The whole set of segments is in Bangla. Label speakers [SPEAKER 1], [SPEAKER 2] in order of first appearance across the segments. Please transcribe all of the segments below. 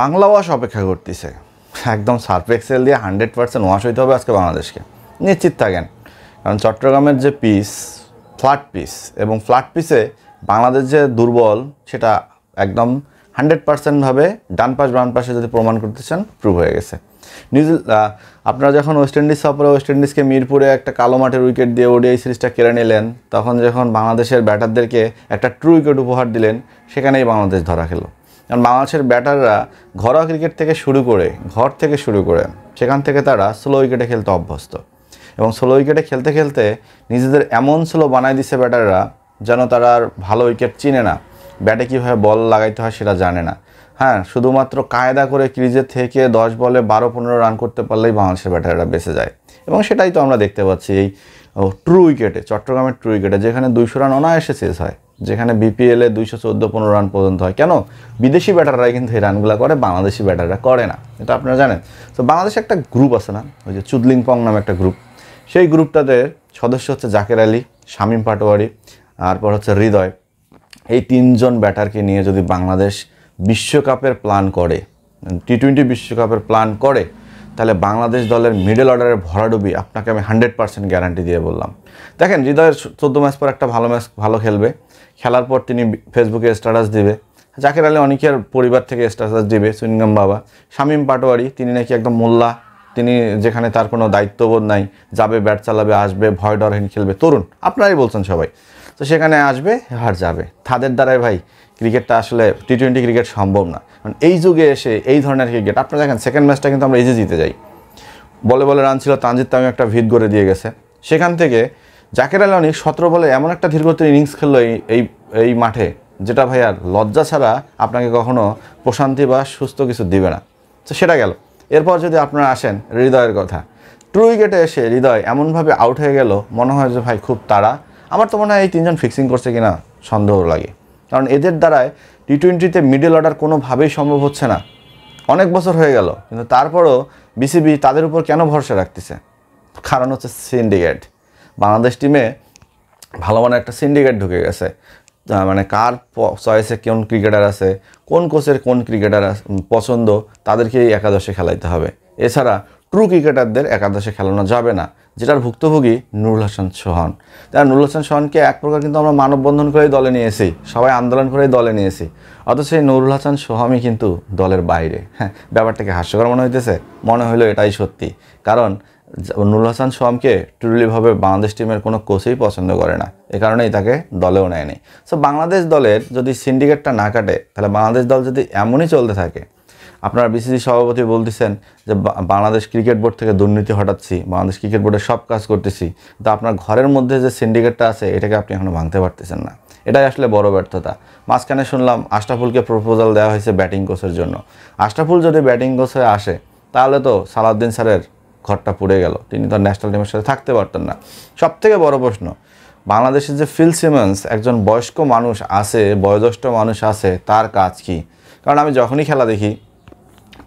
[SPEAKER 1] বাংলা ওয়াশ অপেক্ষা করতেছে, একদম সার্ফ এক্সেল দিয়ে 100% ওয়াশ হইতে হবে আজকে বাংলাদেশকে, নিশ্চিত থাকেন। কারণ চট্টগ্রামের যে পিস ফ্ল্যাট পিস, এবং ফ্ল্যাট পিসে বাংলাদেশ যে দুর্বল সেটা একদম 100% ভাবে ডান পাশ বাম পাশে যদি প্রমাণ করতে চান প্রুভ হয়ে গেছে। আপনারা যখন ওয়েস্ট ইন্ডিজ সফরে ওয়েস্ট ইন্ডিজকে মিরপুরে একটা কালো মাঠের উইকেট দিয়ে ওডিআই সিরিজটা কেড়ে নিলেন, তখন যখন বাংলাদেশের ব্যাটারদেরকে একটা ট্রু উইকেট উপহার দিলেন, সেখানেই বাংলাদেশ ধরা খেলো। কারণ বাংলাদেশের ব্যাটাররা ঘরোয়া ক্রিকেট থেকে শুরু করে সেখান থেকে তারা স্লো উইকেটে খেলতে অভ্যস্ত, এবং স্লো উইকেটে খেলতে খেলতে নিজেদের এমন স্লো বানাই দিচ্ছে ব্যাটাররা যেন তারা আর ভালো উইকেট চিনে না, ব্যাটে কীভাবে বল লাগাইতে হয় সেটা জানে না। হ্যাঁ, শুধুমাত্র কায়দা করে ক্রিজে থেকে 10 বলে 12-15 রান করতে পারলেই বাংলাদেশের ব্যাটাররা বেঁচে যায়, এবং সেটাই তো আমরা দেখতে পাচ্ছি এই ট্রু উইকেটে, চট্টগ্রামের ট্রু উইকেটে, যেখানে 200 রান অনায়াসে শেষ হয়, যেখানে বিপিএলে 214-15 রান পর্যন্ত হয়। কেন? বিদেশি ব্যাটাররাই কিন্তু এই রানগুলো করে, বাংলাদেশি ব্যাটাররা করে না, এটা আপনারা জানেন। তো বাংলাদেশে একটা গ্রুপ আছে না, ওই যে চুদলিংপং নামে একটা গ্রুপ, সেই গ্রুপটাতে সদস্য হচ্ছে জাকের আলী, শামীম পাটোয়ারি, তারপর হচ্ছে হৃদয়। এই 3 জন ব্যাটারকে নিয়ে যদি বাংলাদেশ বিশ্বকাপের প্ল্যান করে, টি-20 বিশ্বকাপের প্ল্যান করে, তাহলে বাংলাদেশ দলের মিডল অর্ডারের ভরাডুবি আপনাকে আমি 100% গ্যারান্টি দিয়ে বললাম। দেখেন, হৃদয়ের 14 ম্যাচ পর একটা ভালো খেলবে, খেলার পর তিনি ফেসবুকে স্ট্যাটাস দিবে। জাকের আলী অনেকের পরিবার থেকে স্ট্যাটাস দিবে, সুইনগাম বাবা। শামীম পাটোয়ারি তিনি নাকি একদম মোল্লা, তিনি যেখানে তার কোনো দায়িত্ববোধ নাই, যাবে ব্যাট চালাবে, আসবে, ভয় ডরহীন খেলবে, তরুণ, আপনারাই বলছেন সবাই, তো সেখানে আসবে আর যাবে। তাদের দ্বারাই ভাই ক্রিকেটটা আসলে টি-20 ক্রিকেট সম্ভব না। কারণ এই যুগে এসে এই ধরনের ক্রিকেট, আপনারা দেখেন সেকেন্ড ম্যাচটা কিন্তু আমরা এই যে জিতে যাই, বলে রান ছিল, তানজিদ তামিম একটা ভিত করে দিয়ে গেছে। সেখান থেকে জাকের আলী অনেক 17 বলে এমন একটা ধীরগতির ইনিংস খেললো এই মাঠে, যেটা ভাই আর লজ্জা ছাড়া আপনাকে কখনো প্রশান্তি বা সুস্থ কিছু দিবে না। তো সেটা গেল। এরপর যদি আপনারা আসেন হৃদয়ের কথা, ট্রু উইকেটে এসে হৃদয় এমনভাবে আউট হয়ে গেল, মনে হয় যে ভাই খুব তাড়া। আমার তো মনে হয় এই 3 জন ফিক্সিং করছে কিনা সন্দেহ লাগে, কারণ এদের দ্বারায় টি-20তে মিডল অর্ডার কোনোভাবেই সম্ভব হচ্ছে না। অনেক বছর হয়ে গেল, কিন্তু তারপরও বিসিবি তাদের উপর কেন ভরসা রাখতেছে? কারণ হচ্ছে সিন্ডিকেট। বাংলাদেশ টিমে ভালো মানে একটা সিন্ডিকেট ঢুকে গেছে, মানে কার চয়েসে কোন ক্রিকেটার আছে, কোন কোচের কোন ক্রিকেটার পছন্দ, তাদেরকেই একাদশে খেলাইতে হবে। এছাড়া ট্রু ক্রিকেটারদের একাদশে খেলানো যাবে না, যেটার ভুক্তভোগী নুরুল হাসান সোহান। তাই নুরুল হাসান সোহানকে এক প্রকার কিন্তু আমরা মানববন্ধন করেই দলে নিয়েছি, সবাই আন্দোলন করেই দলে নিয়েছি, অথচ সেই নুরুল হাসান সোহানই কিন্তু দলের বাইরে। হ্যাঁ, ব্যাপারটাকে হাস্যকর মনে হইতেছে, মনে হইলো এটাই সত্যি। কারণ নুরুল হাসান সোহামকে ট্রুলিভাবে বাংলাদেশ টিমের কোনো কোচই পছন্দ করে না, এ কারণেই তাকে দলেও নেয়নি। সো বাংলাদেশ দলের যদি সিন্ডিকেটটা না কাটে, তাহলে বাংলাদেশ দল যদি এমনই চলতে থাকে, আপনার বিসিসি সভাপতি বলতেছেন যে বাংলাদেশ ক্রিকেট বোর্ড থেকে দুর্নীতি হটাচ্ছি, বাংলাদেশ ক্রিকেট বোর্ডের সব কাজ করতেছি, তো আপনার ঘরের মধ্যে যে সিন্ডিকেটটা আছে এটাকে আপনি এখনও ভাঙতে পারতেছেন না। এটাই আসলে বড় ব্যর্থতা। মাঝখানে শুনলাম আশরাফুলকে প্রপোজাল দেওয়া হয়েছে ব্যাটিং কোচের জন্য। আশরাফুল যদি ব্যাটিং কোচ হয়ে আসে, তাহলে তো সালাউদ্দিন স্যারের ঘরটা পুড়ে গেল, তিনি তো ন্যাশনাল টিমের সাথে থাকতে পারতেন না। সবথেকে বড় প্রশ্ন, বাংলাদেশের যে ফিল সিমন্স একজন বয়স্ক মানুষ আছে, বয়োজ্যেষ্ঠ মানুষ আছে, তার কাজ কি? কারণ আমি যখনই খেলা দেখি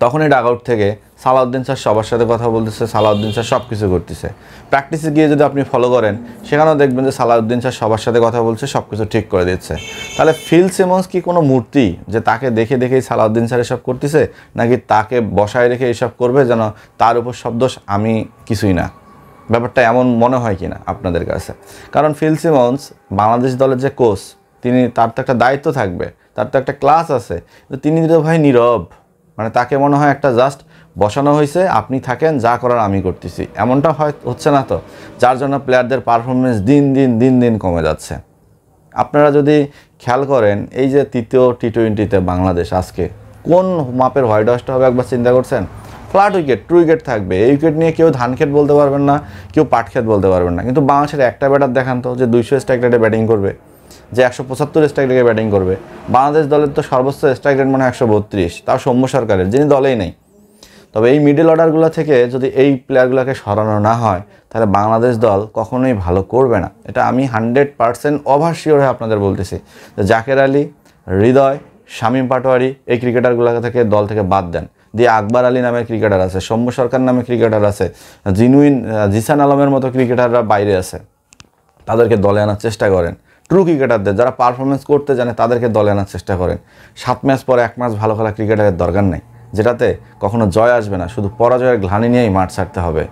[SPEAKER 1] তখনই ডাগ আউট থেকে সালাউদ্দিন স্যার সবার সাথে কথা বলতেছে, সালাউদ্দিন স্যার সব কিছু করতেছে। প্র্যাকটিসে গিয়ে যদি আপনি ফলো করেন, সেখানেও দেখবেন যে সালাউদ্দিন স্যার সবার সাথে কথা বলছে, সব কিছু ঠিক করে দিচ্ছে। তাহলে ফিল সিমন্স কি কোনো মূর্তি যে তাকে দেখে দেখেই সালাউদ্দিন স্যার এসব করতেছে, নাকি তাকে বসায় রেখে এসব করবে যেন তার উপর সব দোষ আমি কিছুই না? ব্যাপারটা এমন মনে হয় কি না আপনাদের কাছে? কারণ ফিল সিমন্স বাংলাদেশ দলের যে কোচ, তার তো একটা দায়িত্ব থাকবে, তার তো একটা ক্লাস আছে, তো তিনি তো ভাই নীরব, মানে তাকে মনে হয় একটা জাস্ট বসানো হয়েছে, আপনি থাকেন, যা করার আমি করতেছি, এমনটা হচ্ছে না তো, যার জন্য প্লেয়ারদের পারফরমেন্স দিন দিন কমে যাচ্ছে। আপনারা যদি খেয়াল করেন, এই যে তৃতীয় টি-20তে বাংলাদেশ আজকে কোন মাপের হোয়াইট ওয়াশটা হবে একবার চিন্তা করছেন? ফ্ল্যাট উইকেট, ট্রু উইকেট থাকবে। এই উইকেট নিয়ে কেউ ধান ক্ষেত বলতে পারবেন না, কেউ পাট ক্ষেত বলতে পারবেন না। কিন্তু বাংলাদেশের একটা ব্যাটার দেখান তো যে 200 স্ট্রাইক রেটে ব্যাটিং করবে, যে 175 স্ট্রাইক রেটে ব্যাটিং করবে। বাংলাদেশ দলের তো সর্বোচ্চ স্ট্রাইক রেট মানে 132, তাও সৌম্য সরকারের, যিনি দলেই নেই। তবে এই মিডল অর্ডারগুলো থেকে যদি এই প্লেয়ারগুলোকে সরানো না হয়, তাহলে বাংলাদেশ দল কখনোই ভালো করবে না। এটা আমি 100% ওভারশিওর হয়ে আপনাদের বলতেছি। জাকের আলী, হৃদয়, শামীম পাটোয়ারি এই ক্রিকেটারগুলো থেকে দল থেকে বাদ দেন, দিয়ে আকবর আলী নামের ক্রিকেটার আছে, সৌম্য সরকার নামে ক্রিকেটার আছে, জিসান আলমের মতো ক্রিকেটাররা বাইরে আছে, তাদেরকে দলে আনার চেষ্টা করেন। ট্রু ক্রিকেটারদের যারা পারফরমেন্স করতে জানে তাদেরকে দলে আনার চেষ্টা করেন। 7 ম্যাচ পরে 1 ম্যাচ ভালো খেলা ক্রিকেটারের দরকার নেই। যেটাতে কখনো জয় আসবে না, শুধু পরাজয়ের গ্লানি নিয়েই মাঠ ছাড়তে হবে।